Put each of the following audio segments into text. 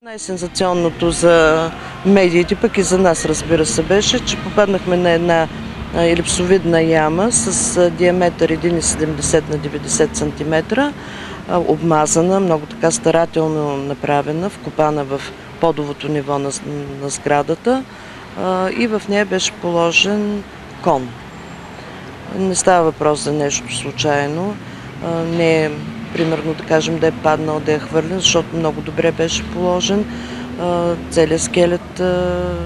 Най-сензационното за медиите, пък и за нас, разбира се, беше, че попаднахме на една елипсовидна яма с диаметър 1,70 на 90 см, обмазана, много така старателно направена, вкопана в подовото ниво на сградата, и в нея беше положен кон. Не става въпрос за нещо случайно, не е примерно да кажем да е паднал, да е хвърлен, защото много добре беше положен. Целият скелет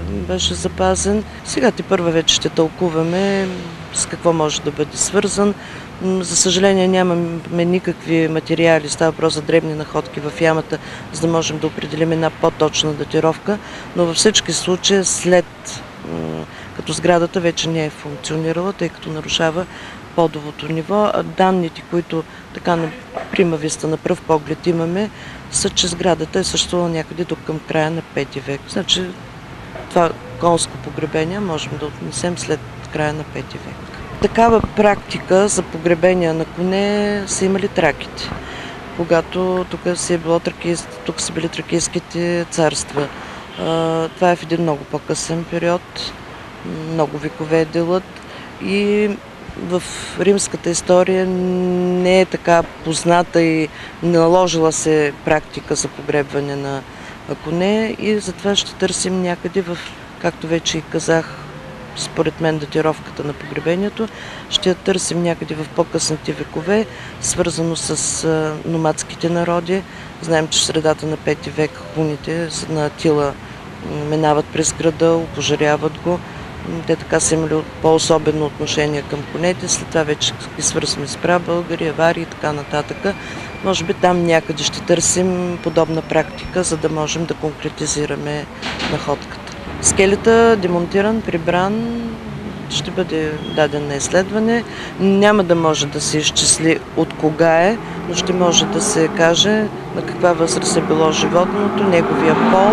беше запазен. Сега тепърва вече ще тълкуваме с какво може да бъде свързан. За съжаление нямаме никакви материали, става въпрос за дребни находки в ямата, за да можем да определим една по-точна датировка, но във всички случаи след като сградата вече не е функционирала, тъй като нарушава подовото ниво, а данните, които така на прима виста на пръв поглед имаме, са, че сградата е съществувала някъде до към края на 5 век. Значи това конско погребение можем да отнесем след края на 5 век. Такава практика за погребения на коне са имали траките. Когато тук са били тракийските царства. Това е в един много по-късен период, много векове делът, и в римската история не е така позната и наложила се практика за погребване на коне, и затова ще търсим някъде както вече и казах, според мен датировката на погребението, ще я търсим някъде в по-късните векове, свързано с номадските народи. Знаем, че в средата на 5 век хуните на Атила минават през града, опожаряват го. Те така са имали по-особено отношение към конете, след това вече ги свързваме с прабългари, авари и така нататък. Може би там някъде ще търсим подобна практика, за да можем да конкретизираме находката. Скелета демонтиран, прибран, ще бъде даден на изследване. Няма да може да се изчисли от кога е, но ще може да се каже на каква възраст е било животното, неговия пол,